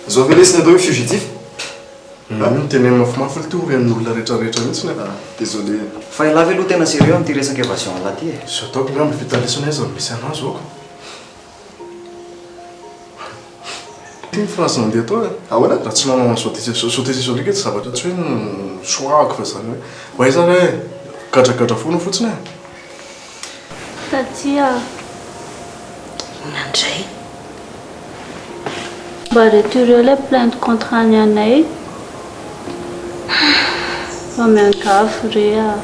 Zao ve lesina atao hoe fugitif? Tena mafimafy to amin'olona rehetrarehetra mihitsy na. Désolé. Fa ilavy aloha tena sérieux amin'ity resaka évasion lahy ty e. Zo ataoko ngamby vitalisana aiza no misy anazy oko. Ty phrase nandeha tao e. Ahoana? Raha tsy nanao sauté solika tsy zavatra tsy hoe soako fa zany hoe aiza re gadra foana fotsiny e. Tatia. Nandray. Mba retirez les plaintes contre Anay I Andiany. Fa miangafo rea.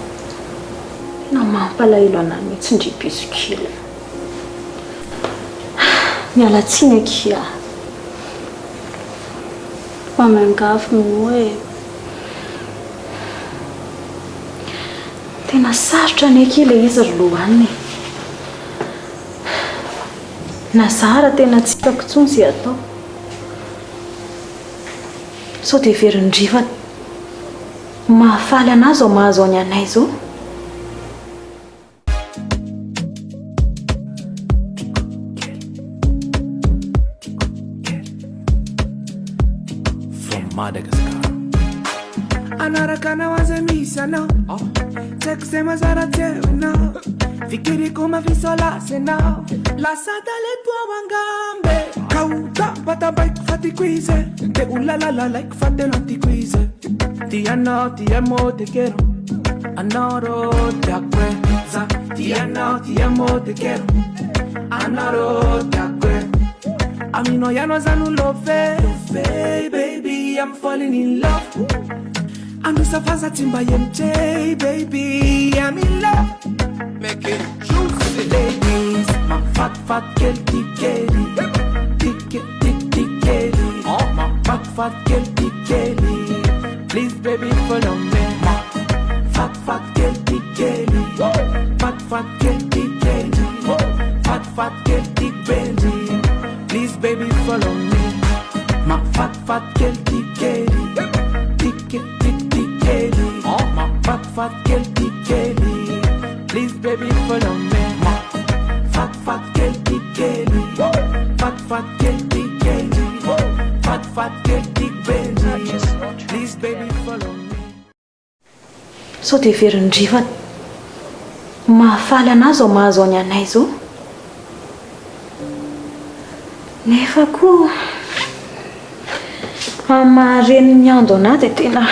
Na mampalahelo anahy mihitsy ndry pisokila. Miala tsiny akia. Fa miangafo moa e. Tena sarotra ny akia ilay izy ry lohaniny. Na zara tena tsy hitako intsony izay atao. Sao dia verindriva mahafaly anazy ao mahazo any anay zao. From Madagascar. Anarakana waza misana Tekusema zara tewena Fikiri kuma visola sena La sadale tua wangambe Kauta bata bike fati quize Te ulalala like fate lanti quize Ti amo te quiero Anoro te acuerza Ti amo te quiero Anoro te acuerza Amino ya no zanu love Baby I'm falling in love Anusafaza timba MJ, baby, I'm in love. Make it juicy, ladies. My fat girl, Kelly. Kelly. Oh, my fat girl, Kelly. Please, baby, follow me. My fat girl, Kelly. Fat girl, Kelly. Fat girl, Benji. Please, baby, follow me. My fat girl, Kelly. Oh, my fat girl, Kelly. Please, baby, follow me. My fat girl, Kelly. Fat girl, Kelly. Fat girl, Benji. Please, baby, follow me. Sao dia verindriva mahafaly anazy ao mahazo any anay zao. Nefa koa amahareny miando anahy dia tena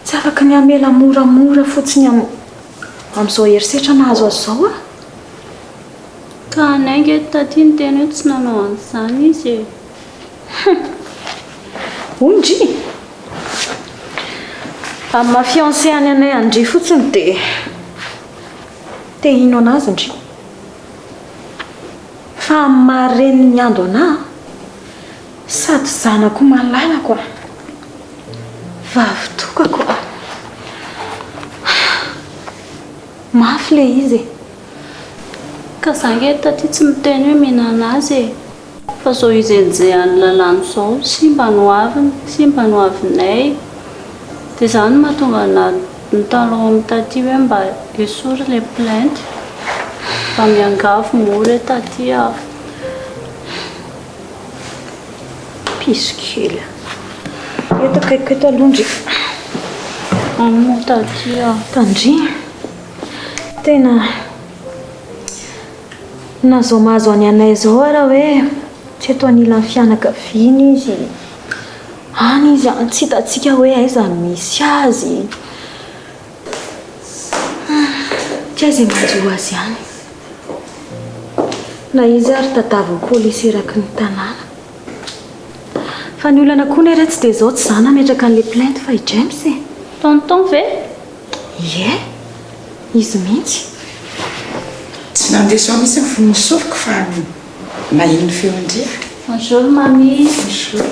tsy afaka ny amela moramora fotsiny amin'izao herisetra nahazo azy zao a. Ka anay nge taty ny tena hoe tsy nanao an'izany izy e. Ondry amin'ny maha-fiancé any anay andry fotsiny dia te hino anazy ndry. Fa amin'ny mahareny miando anahy sady zanako malalako a. Vavy tokako a. Mafy le izy e. Ka za nge taty tsy miteny hoe mihinana azy e. Fa zao izy enjehany lalàna zao simba no avinay. Dia zany mahatonga nitaloha amin'ny taty hoe mba esory le plainte. Mba miangafo moa taty a. Piso kely. Eto akaiko eto alondry. Mo taty a. Tandry. Tena na zao mahazo any anay zao raha hoe tsy eto anilan'ny fianakaviany izy. Any izy tsy hitantsika hoe aiza misy azy. Tsy aiza manjo azy ihany. Na izy ary tadavy polisy eraky ny tanàna. Fa ny olana koa nere tsy dia zao tsy zana metraka an'le plainte fa i James e. Tonton ve? Ie, izy mihitsy. Tsy nandeha soa mihitsy ny fonosofiko fa nahino feo indria. Bonjour mamie. Bonjour.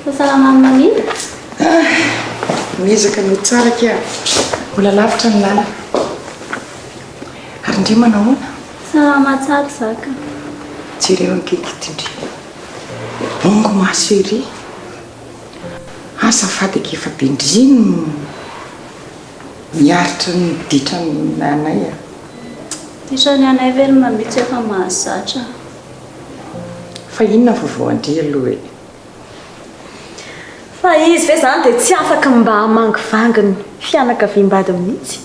Fa salama mamie? Miezaka no tsara kia. Mbola lavitra ny lala. Ary ndry manao ona? Salama tsara zaka. Jereo ankekity indri. Ongo maso ery. Asa fadika efa bendrino miaritra ny ditra ny anay a. Ditra ny anay ve mamitsy efa mahazatra. fa inona vovoandry aloha e fa izy ve zany dia tsy afaka mba mangivanginy fianakaviam-bady mihitsy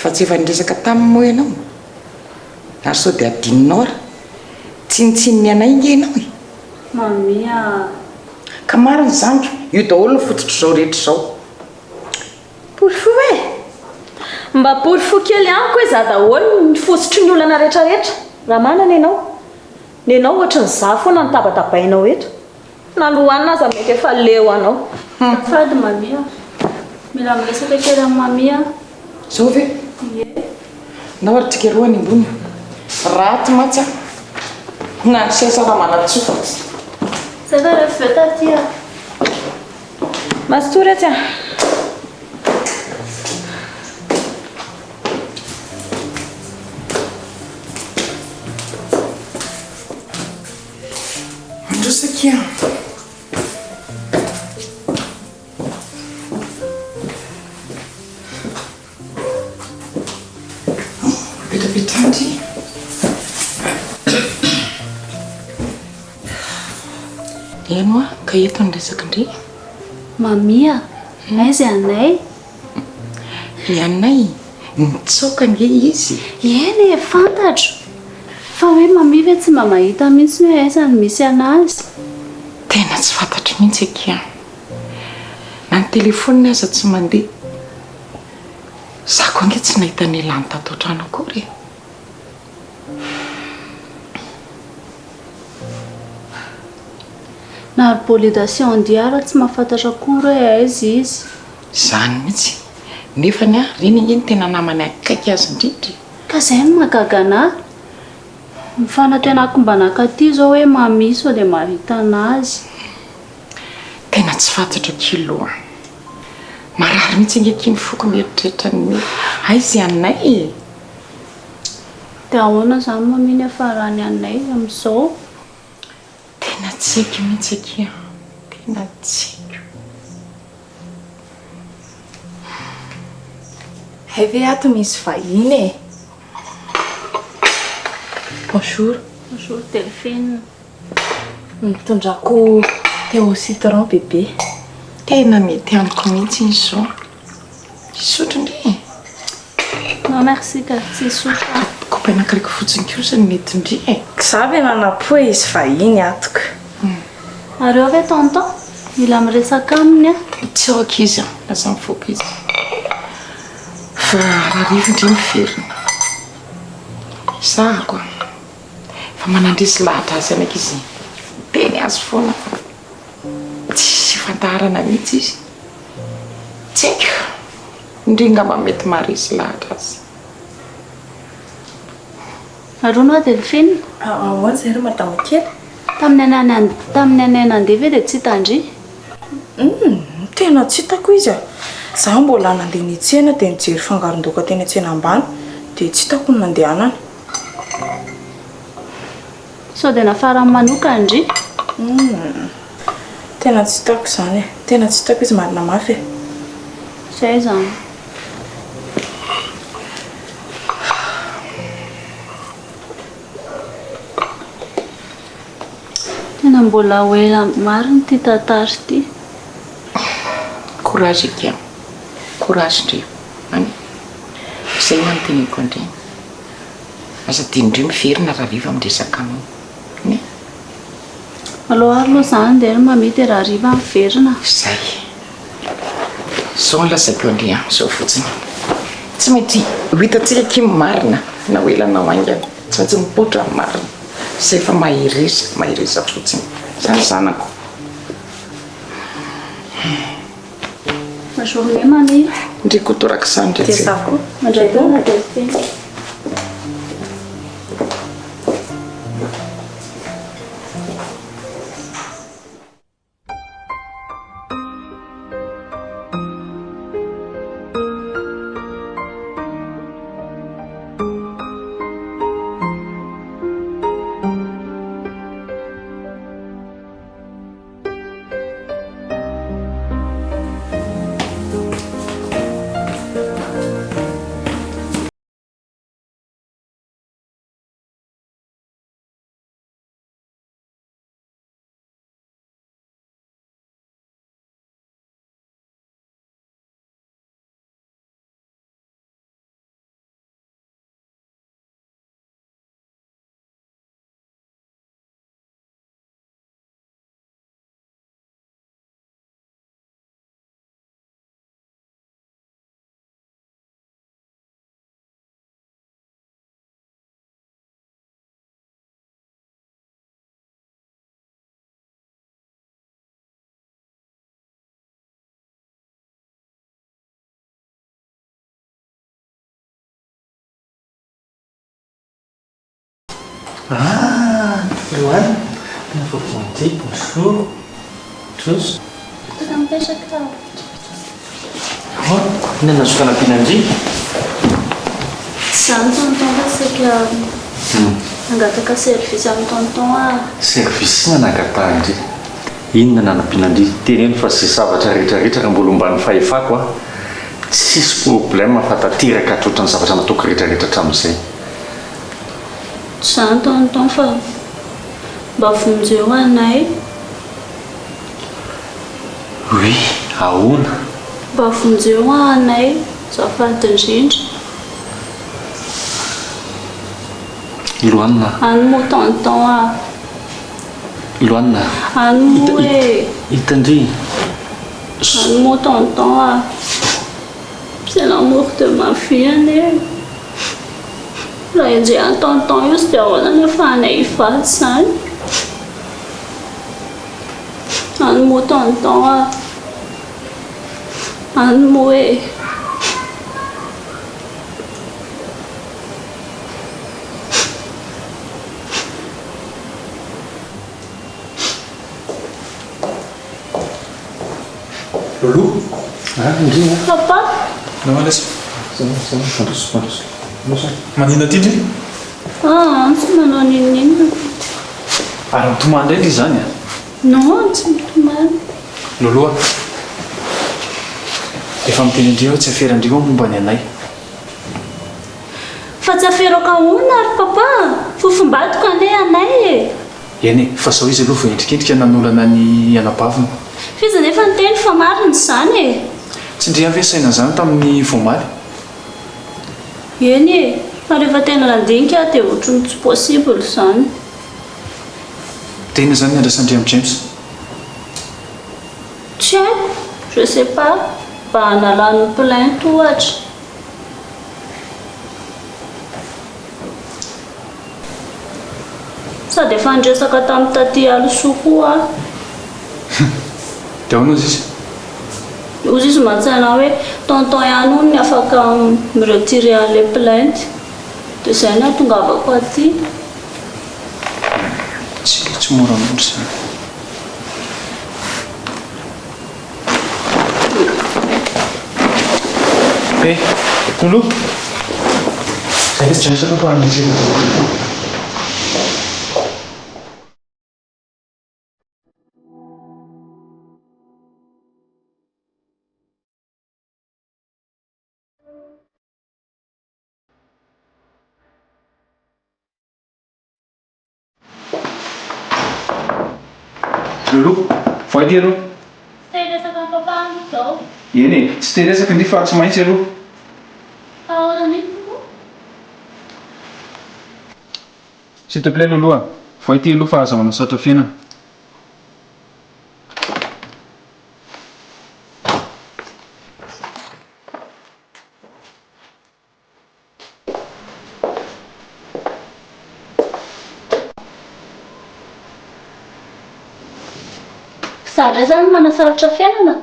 fa tsy efa niresaka tamin'ny moa ianao ary sao dia adininao ra tsinitsiny ny anay inge ianao e mamia ka mariny zandro io daholo ny fototro izao rehetra izao porifo e mba porifo kely amiko hoe za daholo ny fosotry ny olana rehetrarehetra raha manana ianao ny anao ohatra ny za foana ny tabatabainao etra nalohanina aza mety efa leo anao fady mamia mila miresaka kely amin'ny mamia zao ve na ary tsika roa ny ambony raty matsy na ny sesa raha manatsofa zay ka rehefa vetatia mastory atsy a androsakia betapetandry eno a ka eto ny resaka indri mamia aizy anay ny anay nitsoka nge izy eny e fantatro fa hoe mamia ve tsy mba mahita mihitsy ny hoe aiza ny misy anazy tena tsy fantatry mihitsy akia na ny telefoniny aza tsy mandeha zako ange tsy nahita ny lany tato an-trano akory na arbolidation diara tsy mahafantatra kory hoe aizy izy zany mihitsy nefany a reny inge ny tena namany akaiky azy indrindry ka zay ny mahagagana mifanantenako mba nakaty zao hoe mamia sao dia mahita anazy tena tsy fantatra kiloa marary mihitsy inge ki mifoko mieritreritra ny aizy anay dia ahoana zany maminy afarany anay amin'izao tena tsaiky mihitsy akia tena tsaiky Have ato misy vahiny e bonjour bonjour Delphine mitondrako teo citron bebe tena mety amiko mihitsy izy zao isotro ndre non merci ka tsy sotra kopy anakiraiky fotsiny kosany mety ndre za ve nanapo hoe izy vahiny atoka areo ve tonton mila miresaka aminy a tsy aoka izy a lasa mifoka izy fa raha rivo ndre miverina za koa fa manandresy lahatra azy anaky izy teny azy foana tsisy fantarana mihitsy izy tsy haiko indringamba mety maharesy lahatra azy arono a Delphine ahoana zay ro madamo kely tamin'ny anay nandeha ve dia tsy hitandry tena tsy hitako izy a za mbola nandeha nitsena dia nijery fangaron-doka teny atsena ambany dia tsy hitako ny nandehanany sao dia nafarany manoka ndry tena tsy hitako zany e tena tsy hitako izy marina mafy e zay zany tena mbola hoela mariny ty tantara ty courage ekia courage ndreo any zay manoteniko ndreny aza dinindreo miverina raha riva miresaka aminy ne aloha ary loha zany dia ny mamity raha riva miverina zay zao nlazaiko andrea zao fotsiny tsy maintsy hitatsika kimy marina na hoelanao aingana tsy maintsy mipotra ny marina zay fa mahiresa fotsiny zany zanako journée mamie ndreko toraka zany dia ndretsy zako mandray taona Delphine Ah, Loana, bonjour, bonjour. Tous. Oh, inona zokanam-pinandry? Tsy zany tonton fasika angataka service amin'ny tonton Service nangatah indry. Inona nanam-pinandry? Teneno fa zay zavatra rehetrarehetra raha mbola ombany fahefako a, tsisy problème fa tanteraka hatroatra ny zavatra nataoko rehetrarehetra hatramin'izay. Tsy zany tonton fa mba vonjeo anay. Oui, ahoana? Mba vonjeo anay zafady indrindra. Loana. Any mo tonton Loana. Any mo e. Hitandry. Any mo tonton c'est l'amour de ma fille ane. Raha enjehan'ny tonton io sy dia ahoana fa anay hifaly zany. Any mo tonton any mo e. Loulou. Papa. Non, laisse. Manina ty ndry? Tsy manao ninninona. Ary mitomany indray izy zany a? Non, tsy mitomany. Loloa. Efa miteny andreo tsy afera andreo momba ny anay. Fa tsy aferako ahoana ary papa? Fofombadiko ane anay e. Eny e, fa zao izy aloha voendrikendrika nanolana ny anabaviny. Fiza nefa niteny fa mariny zany e. Tsy ndre avesaina zany tamin'ny voamaly. Eny e, fa rehefa tena nandinika dia ohatrany tsy possible zany. Tena zany niandrasandre amin'ny James? Tsy haiko, je sais pas, mba hanalany plainte ohatra. Sady efa nidresaka tamin'ny taty Alisoa koa aho. Dia ahoana ozy izy? Ozy izy matsaina hoe tonton ihany hono ny afaka miretire an'ilay plainte. Dia izay no ahatongavako aty. Tsy mora montra zany. Lolo. Zay izy James aloha fa hanitsy. Lolo, vai ty aloha. Teresaka amin'ny papa zao. Eny e, tsy teresaka indry fa tsy maintsy aloha. Ahoana nify moa? S'il te plaît Lolo, vai ty aloha fa aza manasatra fiainana. Zandray zany manasaratra fiainana.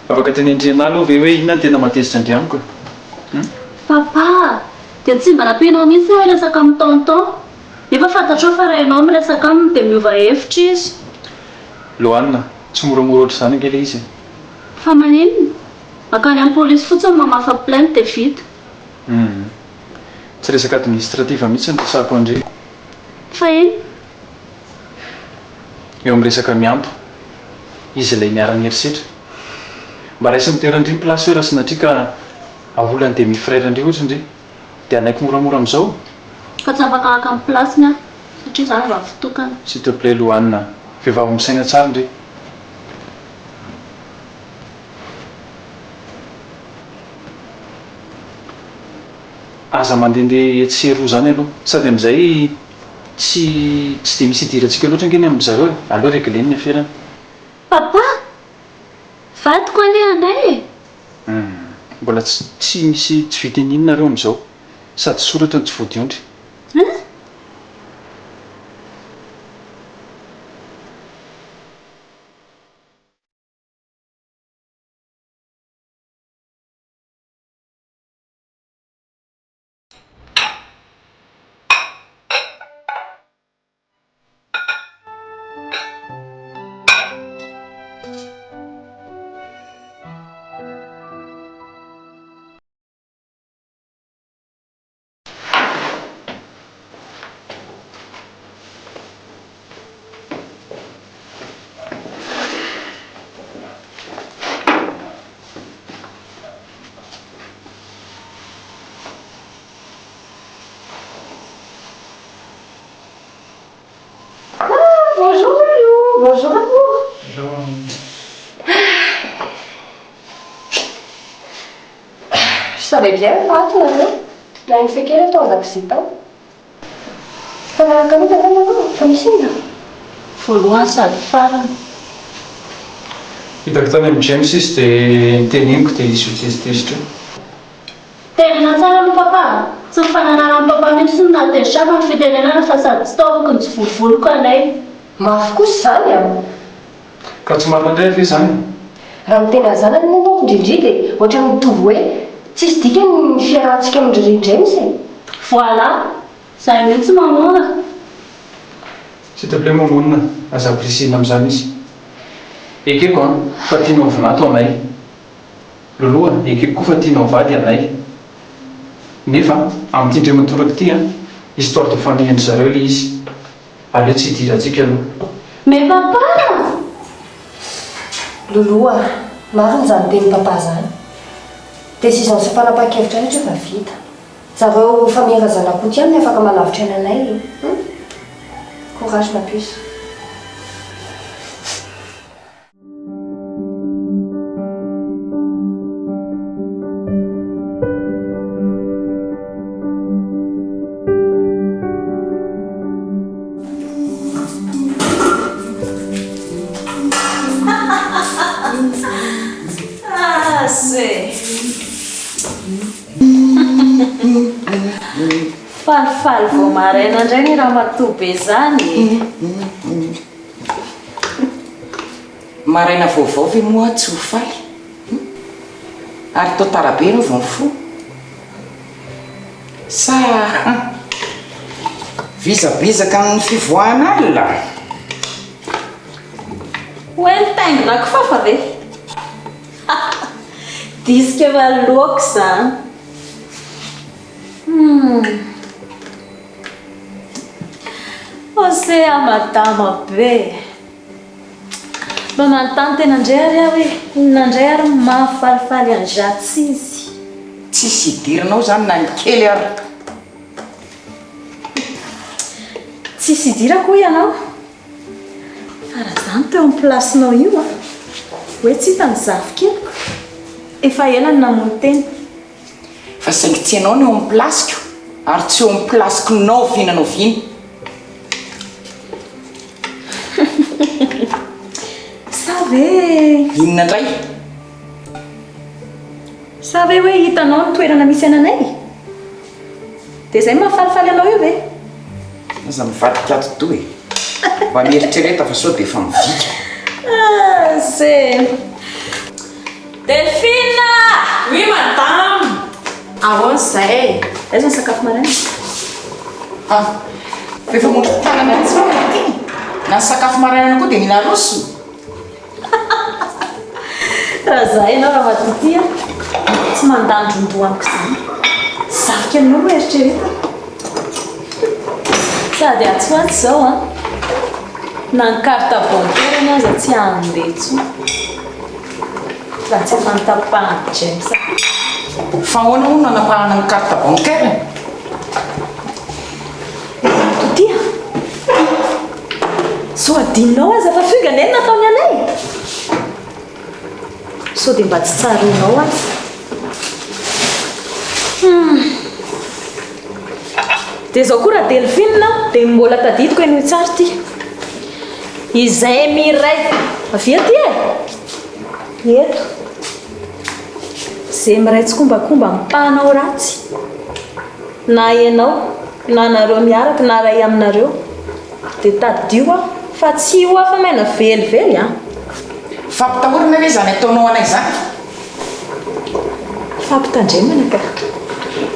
Afaka tenendrena aloha ve hoe inona ny tena matezitra andry amiko? Papa, dia tsy mba nampianao mihitsy hoe resaka amin'ny tonton. Efa fantatrao fa raha ianao miresaka aminy dia miova hevitra izy. Loana, tsy moramora ohatr' izany anga ilay izy. Fa maninona? Makany amin'ny polisy fotsiny mamafa plainte dia vita. Tsy resaka administrativa mihitsy ny resako andre. Fa ino? Eo amin'ny resaka miambo, izy ilay miara-mierisetra. Mba raisy mitoerandry ny plasy hoe raha sinatria ka avolany dia mifrère indray ohatra indray. Dia anaiko moramora amin'izao. Fa tsy afaka haka amin'ny plasiny aho, satria zany efa votokana. S'il te plaît Loana, vehivavy misaina tsara indray. Aza mandehandeha etsy roa zany aloha, sady amin'izay tsy dia misy idirantsika loatra angeny amin'izareo. Aleo réglé ny affaire. Papa, vadiko ane anay e. Mbola tsy misy tsy fiteninareo amin'izao, sady soratra ny tsy voadiontry. Bonjour. Bonjour à vous. Je savais bien, Fatou, là, il fait quel temps d'accident? Comme ici, là. voalohany sady farany hitako tany amin'ny James izy dia niteneniko dia izy tezitezitra tena tsara ny papa tsy mifananana amin'ny papa mihitsy ny nateritrako ny fitenenana fa sady tsy taovako ny tsy volovoloko anay mafy kosa zany a ka tsy marina indray ve zany raha mitena zanany nanao indrindri dia ohatra mitovy hoe tsisy dika ny fiarahantsika amin'ny James e voilà zay mihitsy mamora s'il te plaît mamonina aza appréciena amin'izany izy ekeko a fa tianao vinato anay loloha ekeko koa fa tianao vady anay nefa amin'ity indray matoraka ity a histoire de famille ny zareo le izy aleo tsy hidirantsika aloha mais papa loloa mariny zany teny papa zany décision sy fanapa-kevitra rehetra fa vita zareo famierazana koa ty aminy afaka malavitra ananay courage ma puce falifaly vao maraina indray ny raha matoa be zany maraina vaovao ve moa tsy ho faly ary Tantara be no vao mifo sa vizabizaka ny fivoahana alina hoe nitaingonako fafa ve disika valoko zany osea madama be mba manontany tena indray ary aho hoe inona indray ary mahafalifaly any zatsy izy tsisy idirinao zany na ny kely ary tsisy idirako ianao fa raha zany teo amin'ny placenao io a hoe tsy hitany zafikeko efa ela ny namono teny fa saingy tianao ny eo amin'ny plasiko ary tsy eo amin'ny plasiko nao vinanao vina sa ve inona indray sa ve hoe hitanao ny toerana misy ananay dia zay mahafalifaly anao io ve aza mivadika ato to e mba mieritrereta fa sao dia efa mivika se Delphine oui madame ahoana zay aiza ny sakafo maraina efa mondro tanana tsy ty na ny sakafo marainana koa dia mihina roso raha zay ianao raha matotia tsy mandandrondoaniko zany zavika aminao ho eritrereta sady atsoatsy zao a na ny carte bancaire any aza tsy andetso raha tsy efa nitapahany James fa ahoana moa nanapahana ny carte bancaire totia so adinonao aza fa figana eny nataony anay so dia mba tsy tsarinao azy dia zao koa raha Delphine dia mbola tadidiko eny tsara ty izay miray avia ty eto zay miray tsy kombakomba mipahanao ratsy na ianao na nareo miaraka na ray aminareo dia tadio a fa tsy ho afa maina velively a fampitahorana ve zany ataonao anay zany fampitandremana ka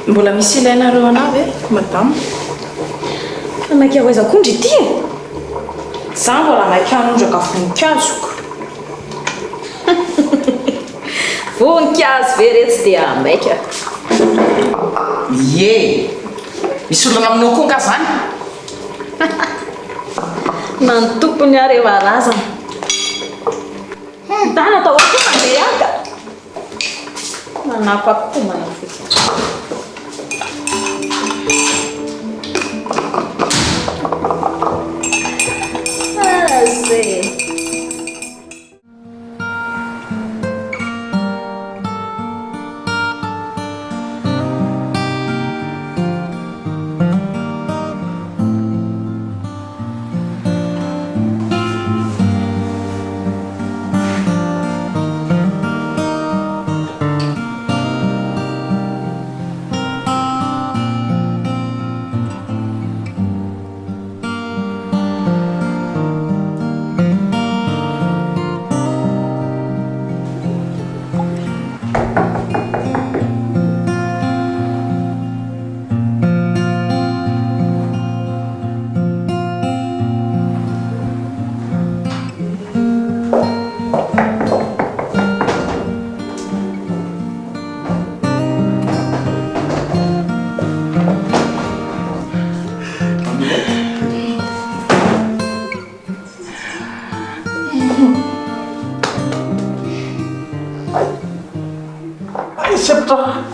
mbola misy ilainareo anao ve madame amaika hoaiza kondry ity za mbola maika hanondraka vonikazoko voninkazo ve retsy dia amaika ye misy olana aminao koa nga zany na ny tompony ary eo arazana dana atao akoa mandeha aka manako akoa manafo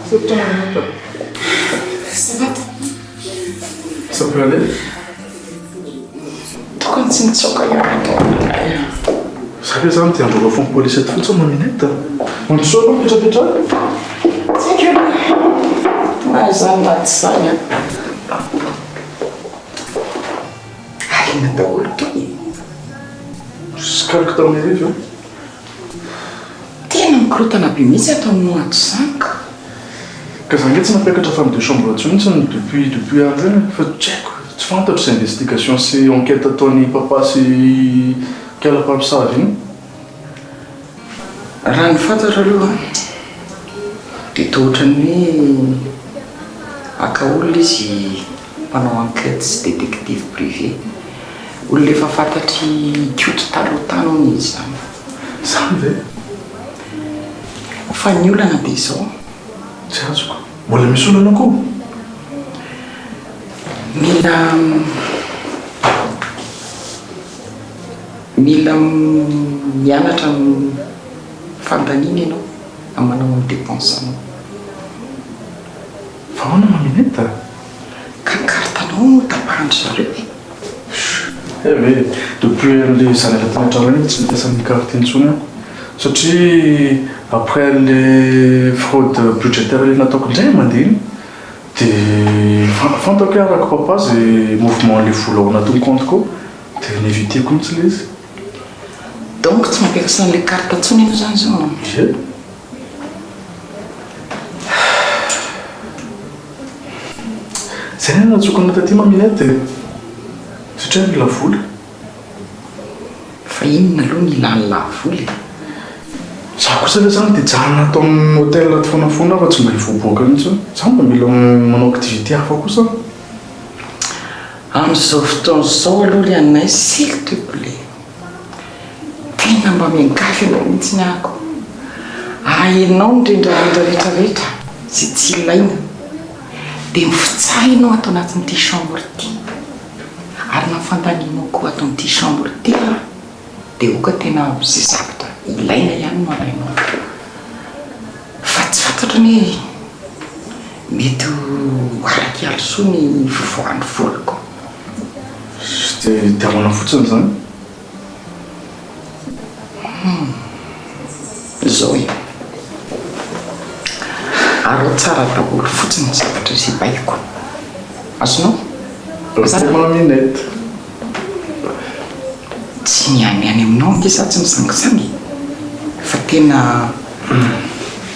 Ça va? Ça peut aller? Tokony tsy mitsoka ianay. Sabe zany dia androaka fon'ny polisy eto fotsiny maminety. Mandrosoa aloha mipetrapetraka. Tsy haiko aloha. Zany na tsy zany. Alina daholo toy. Sikaliko tamin'ny arivo io. Tena mikorotana be mihitsy atao amin'ny ato zanaka. Ka za nge tsy nampiakatra femme de chambre atsy mihitsy depuis andro eny fa tsy haiko. Tsy fantatro sy investigation sy enquête ataon'ny papa sy kela-mpamosavy iny. Raha ny fantatra aloha dia toa ohatran'ny hoe akaolona izy mpanao enquête sy détective privé. Olona efa fantatry kioto taloha tany hono izy zany. Zany ve? Fa ny olana dia izao. Tsy azoko. Mbola misy olana koa? Mila mianatra fandaniana ianao amanao amin'ny dépensanao. Fa ahoana mamineta? Ka ny kartanao tapahandry zareo e. Ve depuis an'le zanaka tany an-trano eny tsy mampiasan'ny carte intsony aho. Satria après le fraude budgétaire le nataoko indray mandeha iny dia fantako hoe araka papa zay mouvement le vola ao anatin'ny compteko dia néviteko mihitsy le izy. Donc tsy mampiasa an'le carte intsony ianao zany zao. Ie. Zay ny natsokana taty maminety satria mila vola. Fa inona aloha ny ilan'ny lavoly? Za kosa le zany dia janona atao amin'ny hôtel aty fonafona fa tsy mba hivoaboaka mihitsy. Za mba mila manao activité hafa kosa. Amin'izao fotoana izao aloha le anay s'il te plaît. Tena mba miangafy ianao mihitsy ny ahako. Hainao ndrendrarendra rehetrarehetra sy tsy ilaina dia mifitsaha ianao ato anatin'ity chambre ity. Ary nafandanianao koa ato amin'ity chambre ity dia oka tena izay zavatra ilaina ihany no alainao. Fa tsy fantatra ny hoe mety araky alsoa ny fivoahan'ny voliko. Dia diavana fotsiny zany. Zao e. Aro tsara daholo fotsiny ny zavatra izay baiko. Azonao? Maminety. Tsy miamiany aminao nge sa tsy misangisangy. Fa tena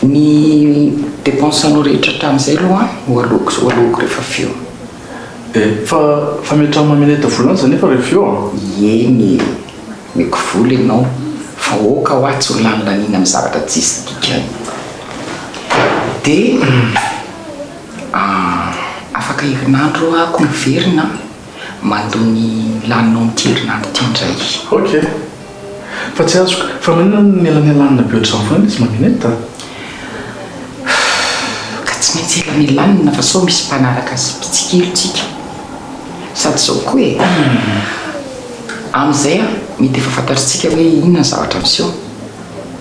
ny dépensanao rehetra hatramin'izay aloha ho aloko rehefa feo. Fa metra maminety volana zany nefa rehefa eo. Eny meko vola ianao fa oka ho atsy ho lanilaniana amin'ny zavatra tsisy dikany. Dia afaka herinandro ako miverina mandoa ny laninao mity herinandro ty indray. Ok. Fa tsy azoko. Fa maninona ny elan'elanina be ohatr'izany foana izy maminety? Ka tsy maintsy elan'elanina fa sao misy mpanaraka sy mpitsikilontsika. Sady zao koa e. Amin'izay mety efa fantatritsika hoe inona ny zavatra miseho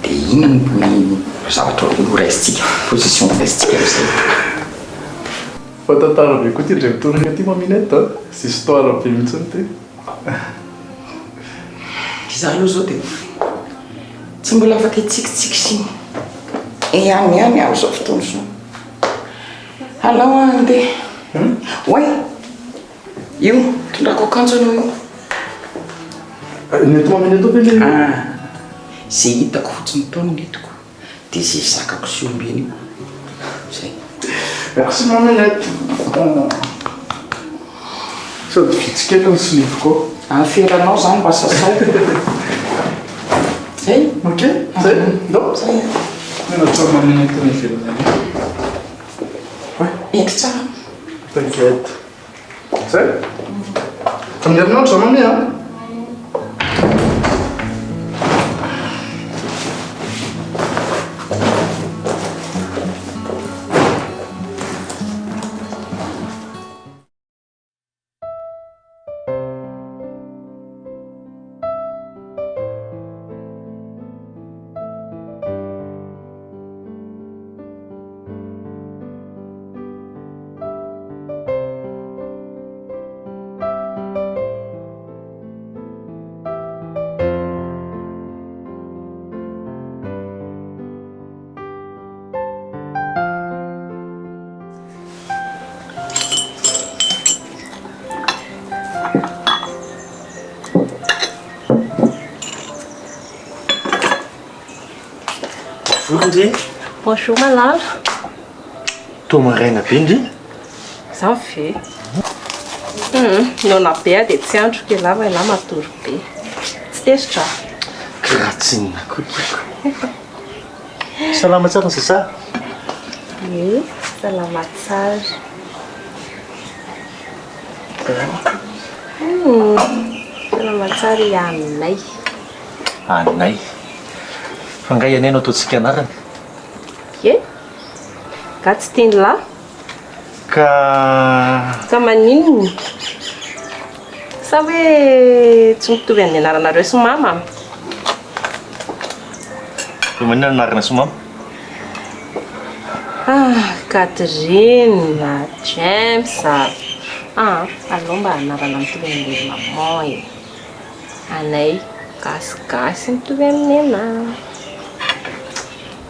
dia inona ny zavatra ho raisitsika, position ho raisitsika amin'izay. Fa tantara be koa ty indray mitonaka ty maminety sy histoire be mihitsiny ty. Izaho aloha zao dia tsy mbola afaka hitsikitsiky sy ihany aho zao fotoana izao. Alao andeha. Oe, io tondrako akanjo anao io. Neto maminety ao ve le? Izay hitako fotsiny taony netiko dia izay zakako sy ombeny io. Zay. Merci maminety. Sady vitsikely ny slivoko. Aferanao zany mba sasao. Zay. Ok. Zay. Non. Zay. Natao maminety ny ivelany. Endry tsara. T'inquiète. Zay. Amin'ny herinandro za mami a. Bonjour Ndry. Bonjour malala. Tomaraina be Ndry. Za ve. Nona be dia tsy andro ke lava ila matory be. Tsy tesitra. Kratsinina kotiako. Salama tsara ny sasa. Salama tsara. Salama tsara Anay. Anay. Fa ngai anay no ataontsika anarany. Ka tsy teny lahy. Ka maninona? Sa hoe tsy mitovy amin'ny anaranareo sy mama? Fa maninona anarana sy mama? Catherine, James. Allo mba anarana mitovy amin'ny maman e. Anay gasigasy mitovy amin'ny anahy.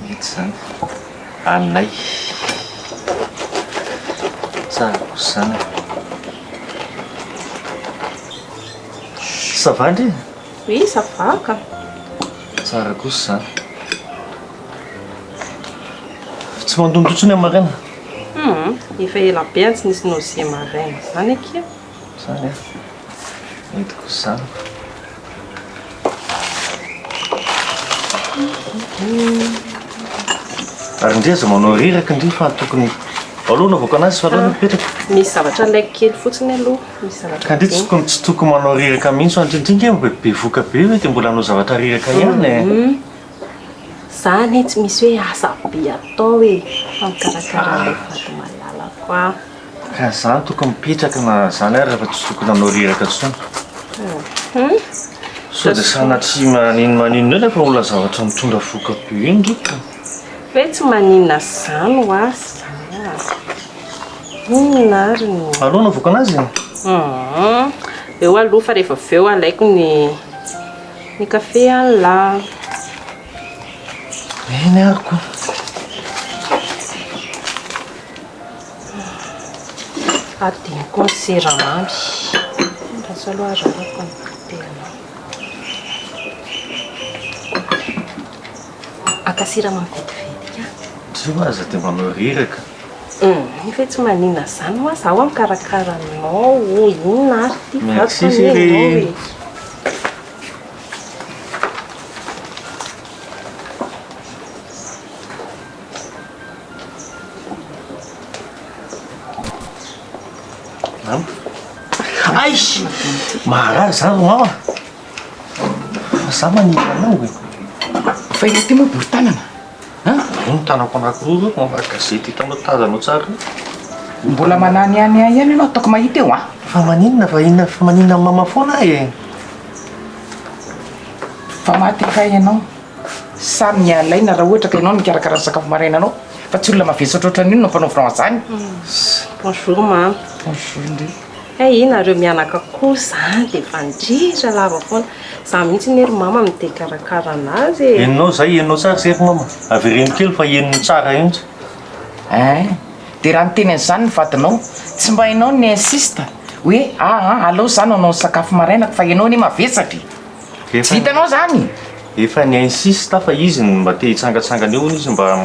Mety zany. Anay. Tsara kosa zany. Ça va Ndry? Oui, ça va ka. Tsara kosa zany. Tsy mandondrotsony amin'ny maraina? Efa ela be tsy nisy nausea maraina zany akeo. Zany a. Mety kosa zany. Ary Ndry aza manao riraka Ndry fa tokony aloha navoko anazy fa aloha mipetraka. Misy zavatra laiko kely fotsiny aloha. Misy zavatra. Ka Ndry tsy tokony manao riraka mihitsy fa indrindra be voka be hoe dia mbola hanao zavatra riraka ihany e. Zany tsy misy hoe asa be atao hoe mikarakara ilay vato malala koa. Ka zany tokony mipetraka na zany ary rehefa tsy tokony hanao riraka intsony. Sao dia sanatria maninona eo rehefa olona zavatra mitondra voka be iny Ndry. Hoe tsy maninona zany ho azy. Inona ary ny Aloha navoaka anazy? Eo aloha fa rehefa avy eo alaiko ny kafe an'la. Eny ary koa. Adiniko ny siramamy. Raha aloha ararako ny tena. Aka siramamy vetivety ka. Tsy ho aza dia manao riraka. Efa tsy maninona zany ho azy aho mikarakara anao. Inona ary ty Merci vato chérie. e. Ay! Maharazy zany ro mama. Fa za maninona anao e. Fa io ty moa bory tanana. Iny tanako anankiroa reo mamaky gazety hitanao tazanao tsara. Mbola manany ihany ianao ataoko mahita eo Fa maninona fa inona fa maninona amin'ny mama foana e. fa maty ka ianao. Samy mialaina raha ohatra ka ianao mikarakara sakafo maraina anao. Fa tsy olona mavesatra ohatran'ino no mpanao zany. Bonjour mama. Bonjour Ndry. Nareo mianaka kosa dia efa ndritra lava foana. Za mihitsy ny ry mama mite karakara anazy e. Enao zay enao tsara zay mama. Avereno kely fa enony tsara iny. Dia raha niteny an'izany ny vadinao, tsy mba hainao ny insista hoe alao zany anao sakafo marainako fa ianao ny mavesatra. Tsy hitanao zany. Efa ny insista fa izy mba te hitsangatsangana eo izy mba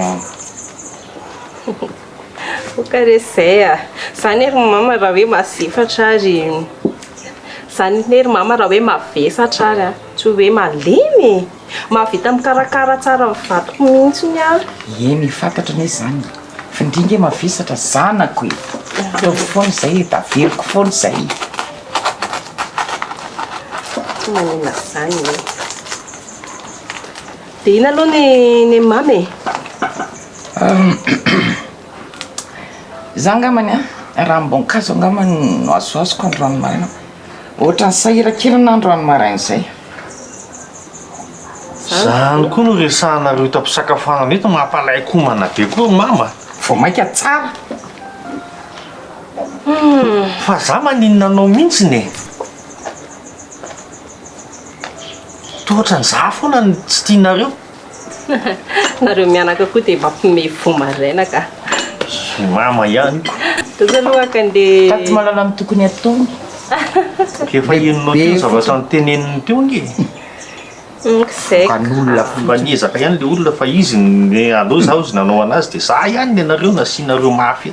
Okarezay zany ry mama raha hoe masefatra ary zany ry mama raha hoe mavesatra ary tsy hoe malemy mahavita mikarakara tsara mivadiko mihitsy ny ary. Eny fantatra anie zany fa indrindra mavesatra zanako e. Tao foana zay da veriko foana zay. Tsy manina zany e. Dia ina aloha ny mamy Za angamany raha mbonkazo angamany no azoazoko androany maraina. Ohatra ny sahirakirana androany maraina zay. zany koa no resahanareo tampisakafoanana eto mampalaiko homana be koa mama. Vao maika tsara. Fa za maninona anao mihitsy ne. Tohatra za foana ny tsy tianareo. nareo mianaka koa dia mampime fo maraina ka. Mama ihany ko. Toza aloha ka nde Ka tsy malala amin'ny tokony ataony. Efa enonao teo zavatra niteneniny teo nge. Zay. Kan'olona fombanezaka ihany le olona fa izy ny aleo zaho izy nanao anazy dia za ihany ny anareo nasianareo mafy.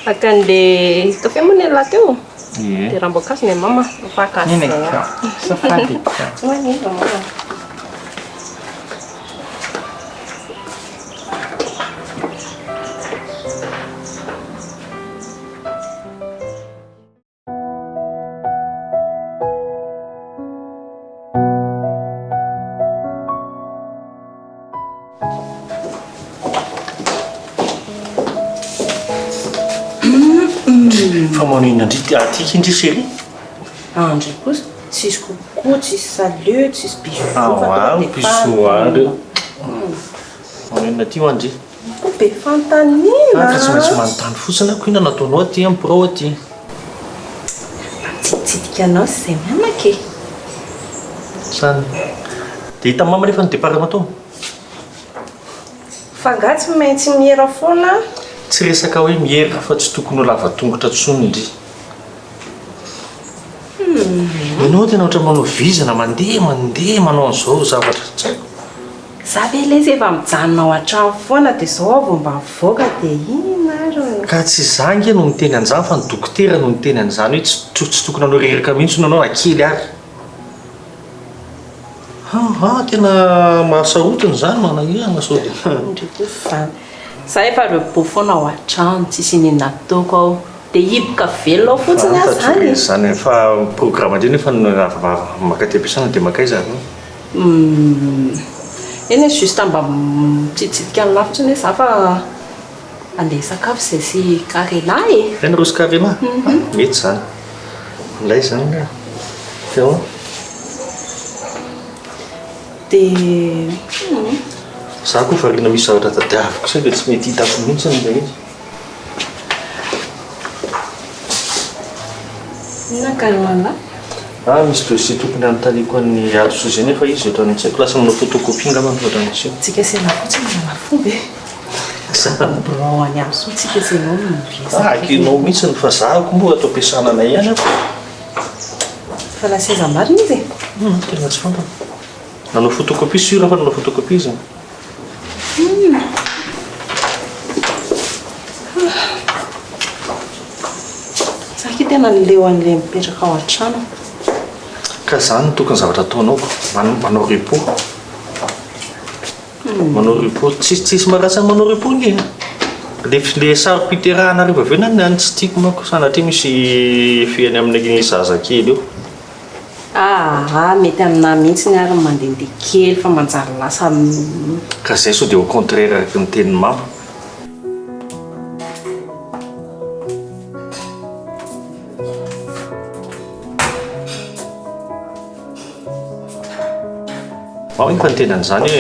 Akan'le kafe moa ny ala teo. Dia raha mboka ny mama mifakasy. Safady. Fa manina atika indri série Andray kosa tsisy kokoa, tsisy salio, tsisy bisoareo manina ty ho andry be fantanina. ka tsy maintsy manontany fotsiny ako ina nataonao aty amin'ny pro aty Tsitsidika anao sy zay mianaka e. Sany dia hita mama nefa ny départ natao Fa nga tsy maintsy mihera foana. tsy resaka hoe mihera fa tsy tokony ho lava tongotra tsony indry. Ianao tena ohatra manao vizana mandeha manao an'izao zavatra tsy haiko. Za ve ilay izy efa mijanona ao an-trano foana dia izao avy mba mivoaka dia ina ary. Ka tsy zangy no niteny an'izany fa ny dokotera no niteny an'izany hoe tsy tokony hanao reraka mihitsy nanao akely ary. Tena mahasahotiny izany manahirana sao dia. Izany. Za efa rebo foana ao an-trano tsisy inona ataoko ao. Dia hiboka velona ao fotsiny azy zany fa programme indray nefa maka ty ampiasana dia maka izy ary. Eny juste mba mitsitsidika ny lafitsiny hoe za fa andeha sakafo izay sy karena e. Tena rosy karena? Mety zany. Ilay zany. Teo. Dia za koa variana misy zavatra tadiaviko izay dia tsy mety hitako mihitsy ilay izy. Nakaroana. Misy dossier tokony anontaniako an'ny aloso izay nefa izy ohatrany tsy haiko lasa manao photocopie ngamba ohatrany tsy. Tsika sena fotsiny mana fomba e. Brao any aloso tsika senao no miresaka. Hakinao mihitsy fa zahako moa atao ampiasana anay ihany ako. Fa la seza marina izy e. Tena tsy fantana. Nanao photocopie sura fa nanao photocopie izy. Saky tena leo an'ilay mipetraka ao an-trano. Ka zany tokony zavatra ataonaoko manao repos. Manao repos tsisy maratsy manao repos nge. Le saro-piterahana rehefa avy eo na tsy tiako manko sanatria misy fiany amin'ny zazakely eo. Mety amina mihitsy ny ary mandehandeha kely fa manjary lasa. Ka zay sao dia au contraire araka ny tenin'ny mama. Efa niteny an'izany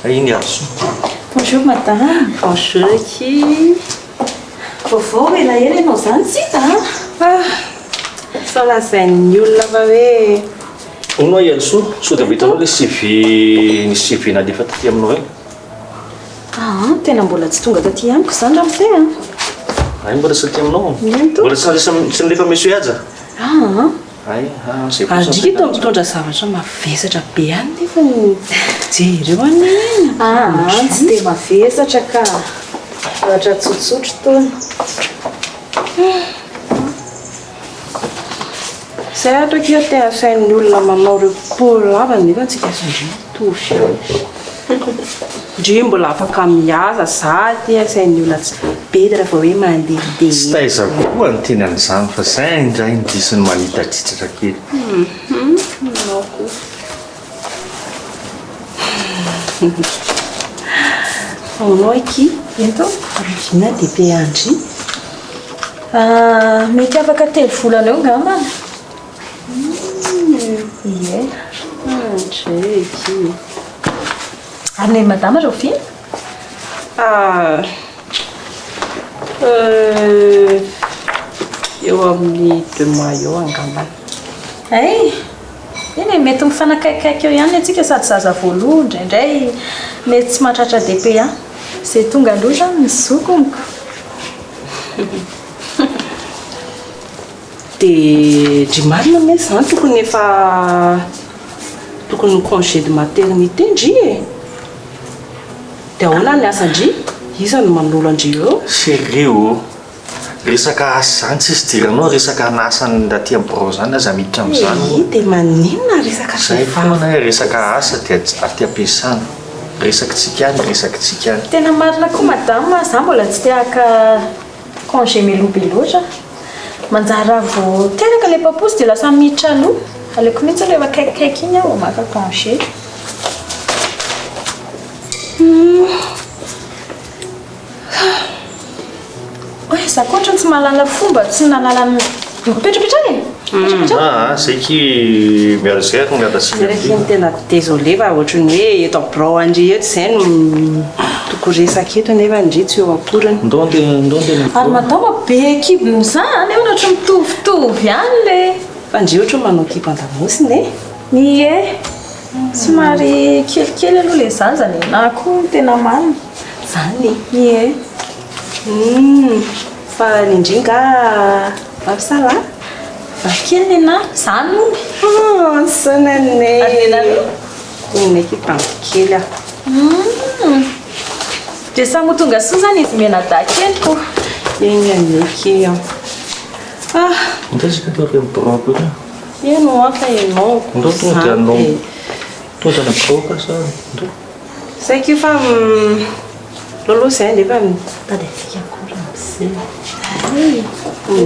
hoe iny azo. Bonjour madame. Bonjour qui. Vaovao elaela ianao zany sika. Sao lazain'ny olona fa hoe Onao ialso sao dia vitanao le CV nalefa taty aminao eny. Tena mbola tsy tonga taty amiko zany raha mizay Ay mbola tsy taty aminao. Mbola tsy nilefa misy aza. Andrika mitondra zavatra mavesatra be any nefa jereo any. Tsy dia mavesatra ka zavatra tsotsotro tony. Zay atraka io tena sain'ny olona manao repos lava nefa antsika sandry mitovy. Ndry mbola afaka miasa za ty sain'ny olona tsy be dia rehefa hoe mandehandeha. Tsy taizako koa ny teny an'izany fa zay indray indisiny manitatritratra kely. Aonao aky eto rovina dia be andry. mety afaka 3 volana eo ngamba. Ie. Andreky. Ary ny madama Rofina? Eo amin'ny 2 mois eo angambany. Eny mety mifanakaikaiky eo ihany antsika sady zaza voaloha indraindray mety tsy mahatratra DP zay tonga aloha zany ny zokoniko. Dia dry marina me zany tokony efa tokony congé de maternité ndry e dia ahoana ny asandry iza no manolo andry eo serio resaka asa zany tsisy diranao resaka nasany ndaty ambro zany aza miditra amin'izany dia maninona resaka zay foana resaka asa dia aty ampiasana resaky tsikany resaky tsikany tena marina koa madame za mbola tsy tiaka congé melobe loatra manjara vo teraka le paposy dia lasa miditra aloha aleoko mihitsy alefa akaikikaiky iny aho maka congé za koatra tsy mahalala fomba tsy nalala mipetrapetra e zay ki miarasera no miadasiny tena désolé fa ohatrany hoe eto abro andry eto zay no toko resaka eto nefa ndry tsy eo akorany ary madama be kibony zany eo nahatra mitovitovy any le fa ndry ohatra manao kibo andamosiny e ie somary kelikely aloha le zazany nako tena marina zany ie fa nindringa vavysala vakely nena zany sonanay neky pampikely a dia sa mo tonga soa zany izy menadakely ko eny aneky ndresaka tavy amin'ny broka eno afa enao ndo tonga dia anao tonga na broka sa ndo zay kio fa lolo zay nefa mitady asika akory amizay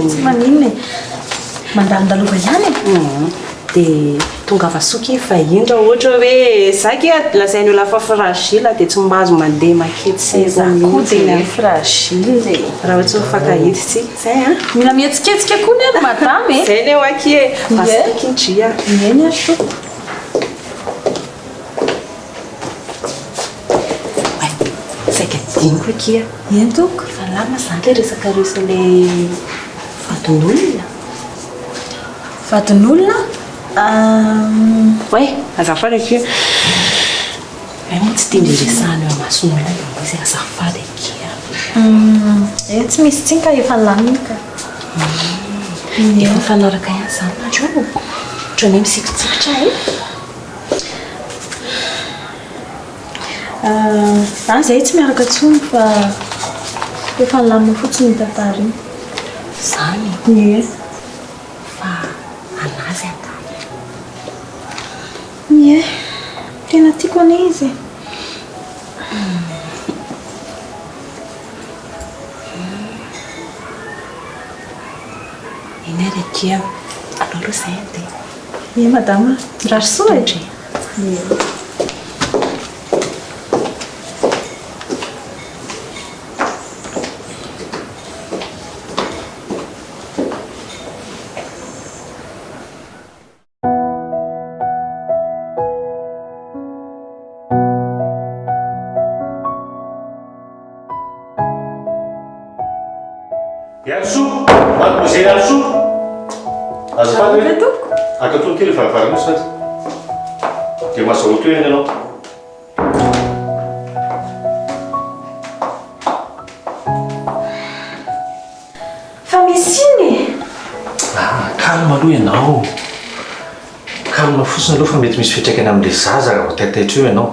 tsy maninona e mandalondalova ihany e dia tonga avasoky fa indra ohatra hoe zaky lazainy olo afa fragile dia tsy mahazo mandeha makety zakoa dia fragile raha hoe tsy mifankahity tsika zay mila mihetsiketsika koa ny ary madame e zay ny eo aky e vasoky indria eny aso saika diniko akia eny toko fa lama zany le resaka resa le vadin'olona vadin'olona hoe azafady akio mo tsy tiandry resahany eo amason'olona izy azafady akia e tsy misy tsiny ka efa lanika efa mifanaraka ihany zany andro ohatrany misikitsikitra zany zay tsy miaraka tsony fa efa lamina fotsiny ny tantara iny zany ie fa anazy angany ie tena tiako ane izy eny ary akia alolo zay dia ie madama mirary soa e Yansou, mademoiselle Yansou. Azafady hoe akatony kely varavarana io sady dia mahazahoa toerana ianao. fa misy iny kalma aloha ianao kalma fotsiny aloha fa mety misy fitraikany amin'ilay zaza raha taitaitra eo ianao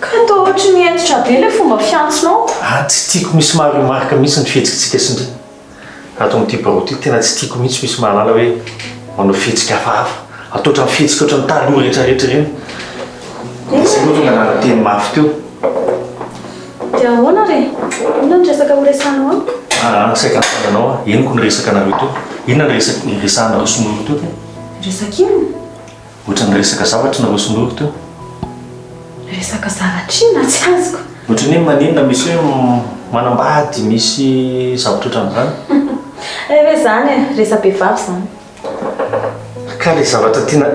ka atao ohatra ny entitra be le fomba fiantsonao tsy tiako misy maharemarika mihitsy ny fihetsikatsika sindry atao amin'ity baroty tena tsy tiako mihitsy misy mahalala hoe manao fihetsika hafahafa atao ohatran'ny fihetsika ohatran'ny taloha rehetrarehetra reny zay moa tonga nanateny mafy teo dia ahoana re inona ny resaka ho resanao saika nyfananao eniko ny resaka anareo teo inona ny resahanareo sonoro teo resaka ino ohatran'ny resaka zavatra nareo sonoro teo resaka zavatra ina tsy azoko ohatrany hoe maninona misy hoe manambady misy zavatra ohatran'izany hoe zany resa-behivavy zany ka le zavatra tiana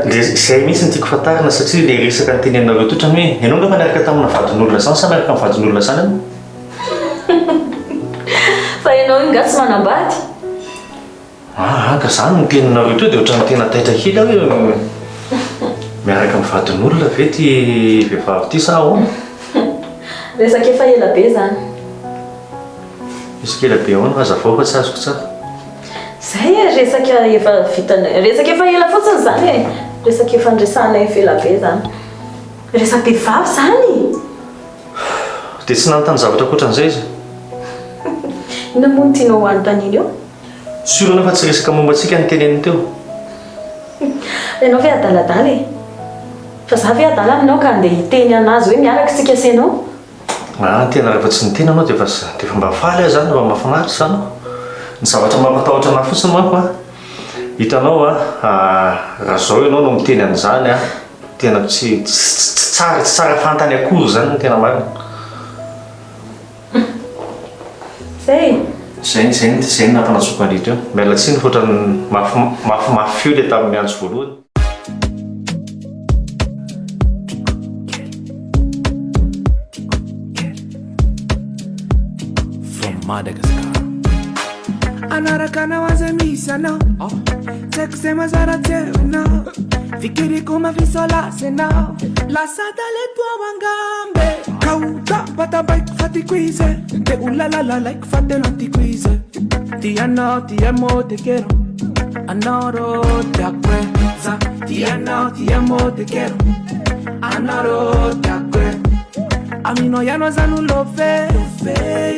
zay mihitsy ny tiako fantarina satria le resaka ny tenenareo to ohatrany hoe ianao ndraha maniaraka tamina vadin'olona zany sa miaraka amin'ny vadin'olona zany any fa ianao inga tsy manambady ka zany ny teninareo to dia ohatran'ny tena taitra kely aho hoe miaraka amin'ny vadin'olona ve ty vehivavy ty sa ahoana resaka efa ela be zany misy kela be ahoana azavao fa tsy azoko tsara zay resaka efa vitana resaka efa ela fotsiny zany e resaky fandresanay velabe zany resampehivavy zany dia tsy nanontany zavatra koatran'izay izy ina moa ny tianao hoanontaniny eo surona fa tsy resaka momba antsika ny teneniny teo ianao ve adaladala e fa za ve adala aminao ka andeha hiteny anazy hoe miaraka tsika asenao tena rehefa tsy niteny anao dia fa mba faly aho zany mba mahafinaritra zany ny zavatra mampatahotra anahy fotsiny manko a hitanao raha zao ianao no miteny an'izany a tena tsy tsara fantany akory zany no tena marina zay nampanatsoako andritra eo miala tsiny fa ohatrany mafimafy fio le tamin'ny miantso voalohany Madagascar anaraka anao aza misy anao tsy haiko zay mazara teo anao fikiriko mafisolasa anao lasa daletoao angambe kautabatambaiko fatiko izy de olalalalaiko fatelo antiko izy tianao tiamo te quero anao ro tiakweza tianao tiamo te quero anao ro tiakweza Amino yano zanu love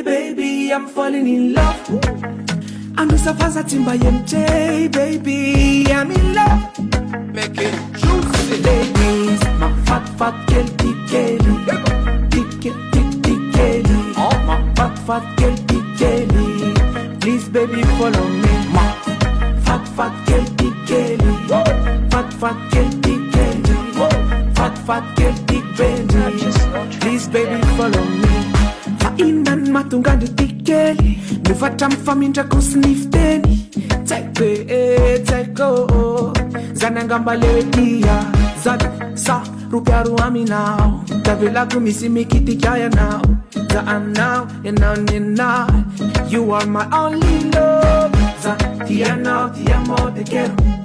baby I'm falling in love Anusa faza timba MJ baby I'm in love Make it juicy ladies My fat girl tikeli Tikeli My fat girl tikeli Please baby follow me My fat girl tikeli Fat girl tikeli Fat girl tikeli Please baby follow me Fa inan matungande tikeli Mufatra mfamindrako snifteni Tseko Zanangambalewe dia Zadu sa rupiaru aminao Tavelaku misi mikiti kaya now Za now You are my only love Za tiano tiamo te quero